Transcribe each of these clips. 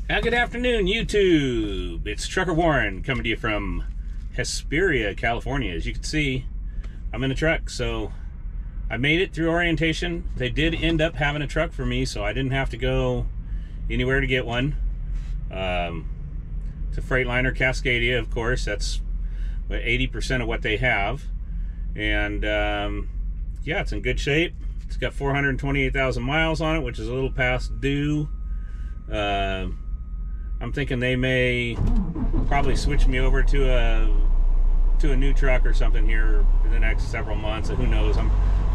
Good afternoon, YouTube. It's Trucker Warren coming to you from Hesperia, California. As you can see, I'm in a truck, so I made it through orientation. They did end up having a truck for me, so I didn't have to go anywhere to get one. It's a Freightliner Cascadia, of course. That's 80% of what they have. And yeah, it's in good shape. It's got 428,000 miles on it, which is a little past due. I'm thinking they may probably switch me over to a new truck or something here in the next several months. Who knows? I'm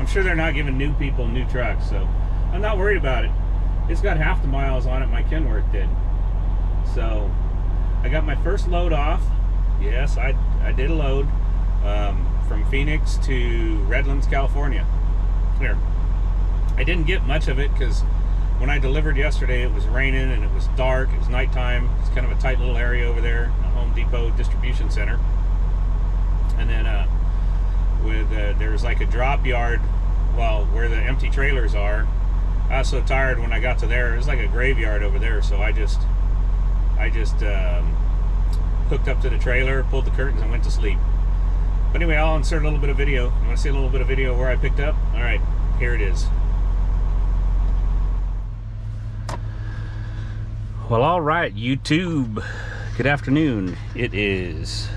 sure they're not giving new people new trucks, so I'm not worried about it. It's got half the miles on it my Kenworth did. So I got my first load off. Yes, I did a load from Phoenix to Redlands, California. Here, I didn't get much of it because when I delivered yesterday, it was raining and it was dark. It was nighttime. It's kind of a tight little area over there, a Home Depot distribution center. And then there's like a drop yard, well, where the empty trailers are. I was so tired when I got to there. It was like a graveyard over there, so I just hooked up to the trailer, pulled the curtains, and went to sleep. But anyway, I'll insert a little bit of video. You want to see a little bit of video where I picked up? All right, here it is. Well, all right, YouTube. Good afternoon. It is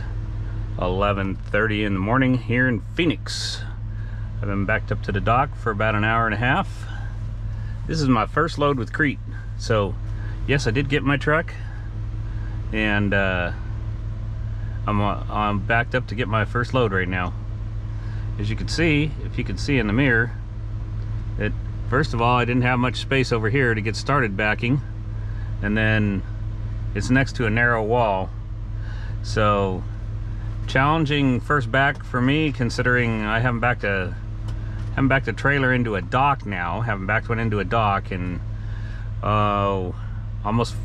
11:30 in the morning here in Phoenix. I've been backed up to the dock for about an hour and a half. This is my first load with Crete. So, yes, I did get my truck, and I'm backed up to get my first load right now. As you can see, if you can see in the mirror, that first of all, I didn't have much space over here to get started backing. And then it's next to a narrow wall, so challenging first back for me, considering I haven't backed a trailer into a dock now. Haven't backed one into a dock in almost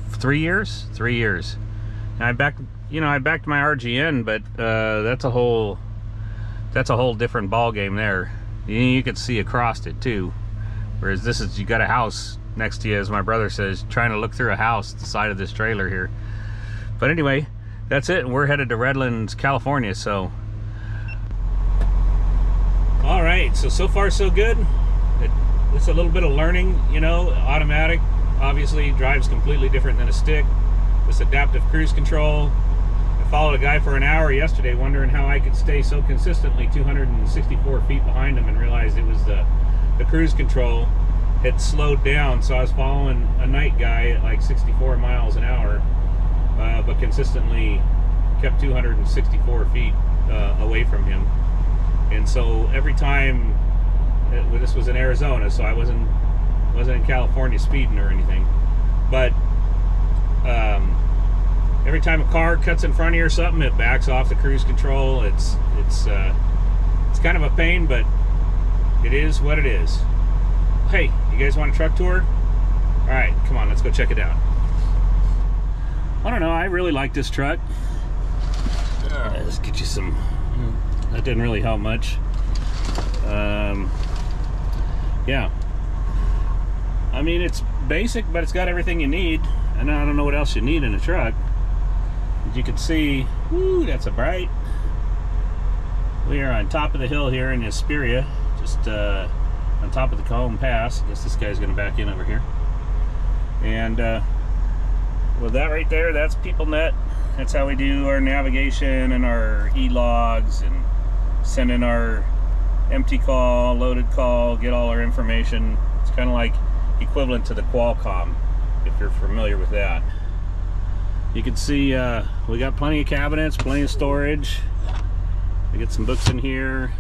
3 years. 3 years. And I backed my RGN, but that's a whole different ball game there. You can see across it too, whereas this is, you got a house next to you, as my brother says, trying to look through a house at the side of this trailer here. But anyway, that's it, and we're headed to Redlands, California. So all right, so far so good. It's a little bit of learning, you know. Automatic obviously drives completely different than a stick. This adaptive cruise control. I followed a guy for an hour yesterday wondering how I could stay so consistently 264 feet behind him, and realized it was the cruise control had slowed down. So I was following a night guy at like 64 miles an hour, but consistently kept 264 feet away from him. And so every time, this was in Arizona, so I wasn't in California speeding or anything, but every time a car cuts in front of you or something, it backs off the cruise control. It's kind of a pain, but it is what it is. Hey, you guys want a truck tour? All right, come on, let's go check it out. I don't know, I really like this truck. Let's get you some. That didn't really help much. Yeah, I mean, it's basic, but it's got everything you need, and I don't know what else you need in a truck. As you can see, woo, that's a bright. We are on top of the hill here in Hesperia, just on top of the Cajon Pass. I guess this guy's gonna back in over here. And well, that right there, that's PeopleNet. That's how we do our navigation and our e-logs, and send in our empty call, loaded call, get all our information. It's kind of like equivalent to the Qualcomm, if you're familiar with that. You can see we got plenty of cabinets, plenty of storage. We get some books in here.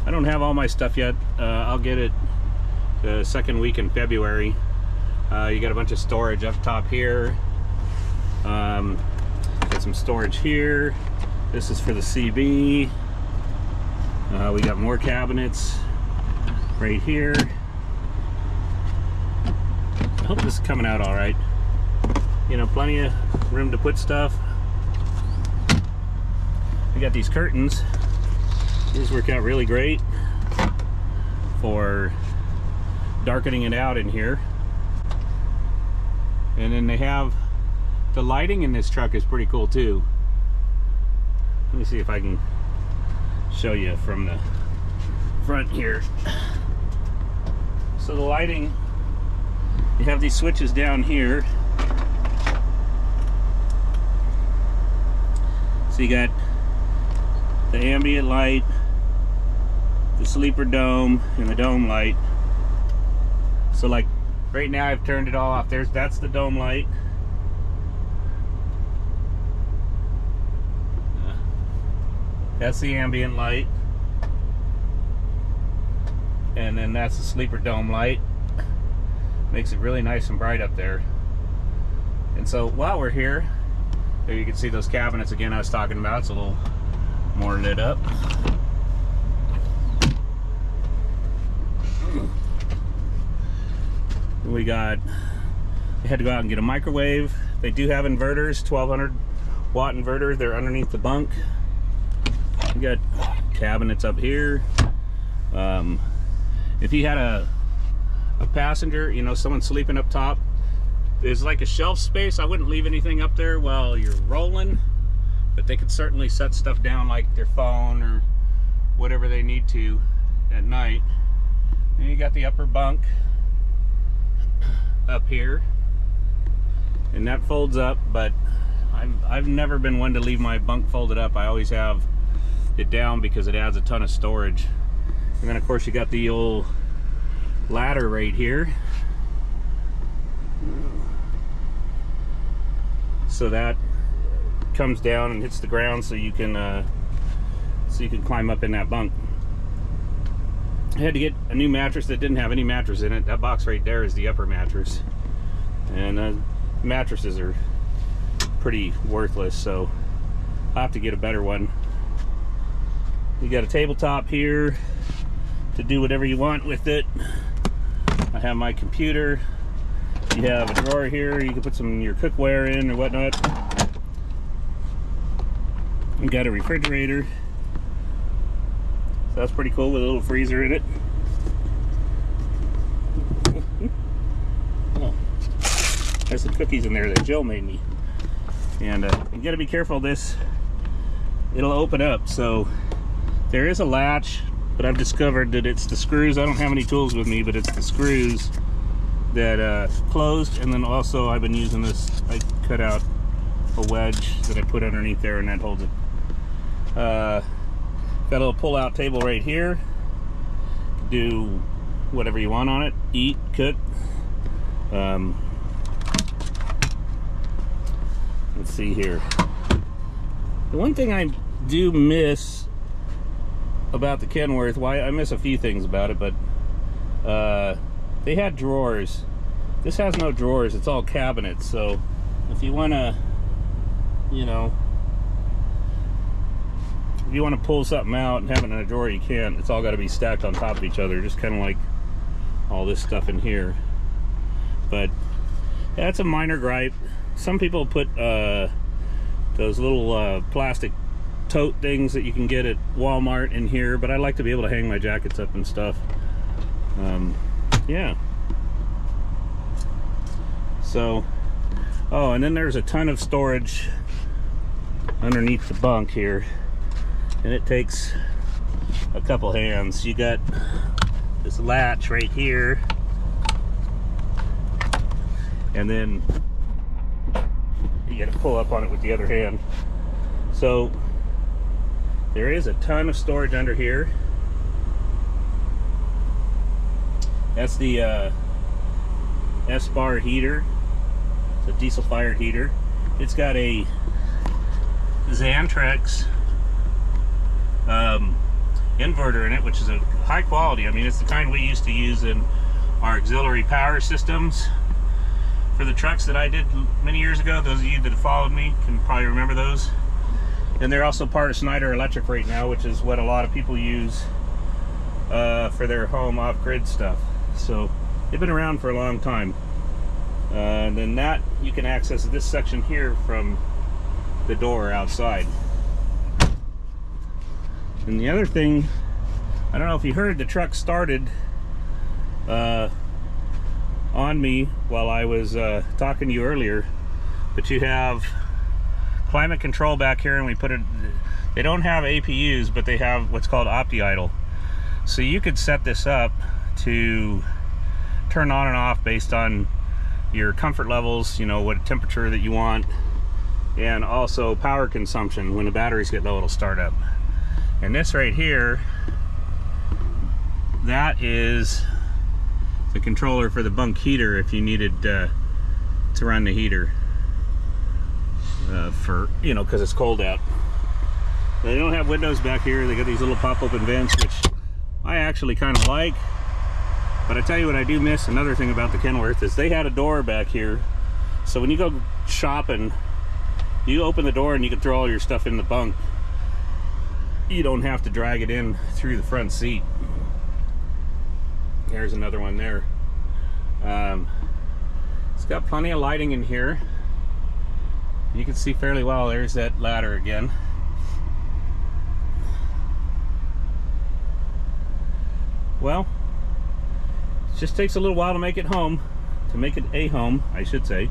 I don't have all my stuff yet. I'll get it the second week in February. You got a bunch of storage up top here. Got some storage here. This is for the CB. We got more cabinets right here. I hope this is coming out all right. You know, plenty of room to put stuff. We got these curtains. These work out really great for darkening it out in here. And then they have the lighting in this truck is pretty cool too. Let me see if I can show you from the front here. So the lighting, you have these switches down here. So you got the ambient light, the sleeper dome, and the dome light. So like right now I've turned it all off. That's the dome light. That's the ambient light. And then that's the sleeper dome light. Makes it really nice and bright up there. And so while we're here, there you can see those cabinets again I was talking about. It's a little more lit up. We had to go out and get a microwave. They do have inverters, 1200 watt inverter. They're underneath the bunk. We got cabinets up here. If you had a passenger, you know, someone sleeping up top, there's like a shelf space. I wouldn't leave anything up there while you're rolling, but they could certainly set stuff down like their phone or whatever they need to at night. And you got the upper bunk up here, and that folds up, but I've never been one to leave my bunk folded up. I always have it down because it adds a ton of storage. And then of course you got the old ladder right here, so that comes down and hits the ground, so you can climb up in that bunk. I had to get a new mattress that didn't have any mattress in it. That box right there is the upper mattress, and mattresses are pretty worthless, so I'll have to get a better one. You got a tabletop here to do whatever you want with it. I have my computer. You have a drawer here. You can put some of your cookware in or whatnot. You got a refrigerator. So that's pretty cool with a little freezer in it. Oh, there's some cookies in there that Jill made me. And you gotta be careful. This, it'll open up. So there is a latch, but I've discovered that it's the screws. I don't have any tools with me, but it's the screws that closed. And then also I've been using this, I cut out a wedge that I put underneath there, and that holds it. Got a little pull-out table right here. Do whatever you want on it. Eat, cook. Let's see here. The one thing I do miss about the Kenworth, why I miss a few things about it, but they had drawers. This has no drawers. It's all cabinets. So if you want to, you know, if you want to pull something out and have it in a drawer, you can. It's all got to be stacked on top of each other, just kind of like all this stuff in here. But that's a minor gripe. Some people put those little plastic tote things that you can get at Walmart in here, but I like to be able to hang my jackets up and stuff. Yeah. So, oh, and then there's a ton of storage underneath the bunk here, and it takes a couple hands. You got this latch right here, and then you got to pull up on it with the other hand. So there is a ton of storage under here. That's the S-bar heater. It's a diesel fired heater. It's got a Xantrex inverter in it, which is a high quality. I mean, it's the kind we used to use in our auxiliary power systems for the trucks that I did many years ago. Those of you that have followed me can probably remember those. And they're also part of Schneider Electric right now, which is what a lot of people use for their home off-grid stuff. So they've been around for a long time. And then that, you can access this section here from the door outside. And the other thing, I don't know if you heard, the truck started on on me while I was talking to you earlier, but you have climate control back here, and we put it, they don't have APUs, but they have what's called OptiIdle. So you could set this up to turn on and off based on your comfort levels, you know, what temperature that you want, and also power consumption. When the batteries get low, it'll start up. And this right here, that is the controller for the bunk heater if you needed to run the heater for, you know, because it's cold out. They don't have windows back here. They got these little pop-open vents, which I actually kind of like. But I tell you what I do miss, another thing about the Kenworth, is they had a door back here. So when you go shopping, you open the door and you can throw all your stuff in the bunk. You don't have to drag it in through the front seat. There's another one there. It's got plenty of lighting in here. You can see fairly well. There's that ladder again. Well, it just takes a little while to make it home, a home, I should say.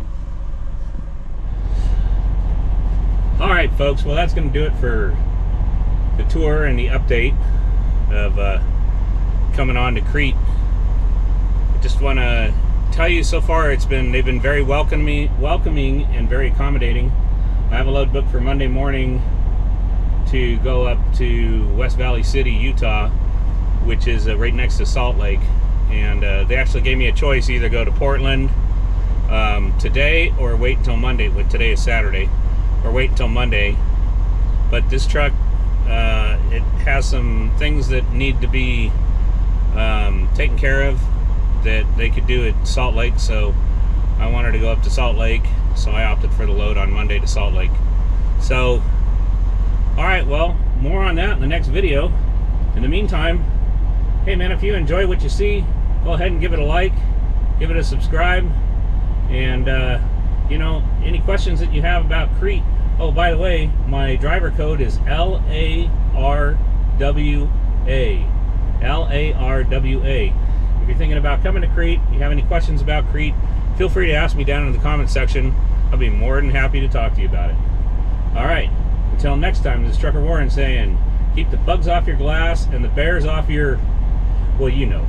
All right, folks, well, that's going to do it for the tour and the update of coming on to Crete. I just want to tell you, so far they've been very welcoming and very accommodating. I have a load booked for Monday morning to go up to West Valley City, Utah, which is right next to Salt Lake. And they actually gave me a choice, either go to Portland today or wait until Monday. Today is Saturday, or wait until Monday. But this truck, it has some things that need to be taken care of that they could do at Salt Lake, so I wanted to go up to Salt Lake, so I opted for the load on Monday to Salt Lake. So, alright, well, more on that in the next video. In the meantime, hey man, if you enjoy what you see, go ahead and give it a like, give it a subscribe, and you know, any questions that you have about Crete. Oh, by the way, my driver code is LARWA. LARWA. If you're thinking about coming to Crete, you have any questions about Crete, feel free to ask me down in the comment section. I'll be more than happy to talk to you about it. Alright, until next time, this is Trucker Warren saying, keep the bugs off your glass and the bears off your, well, you know.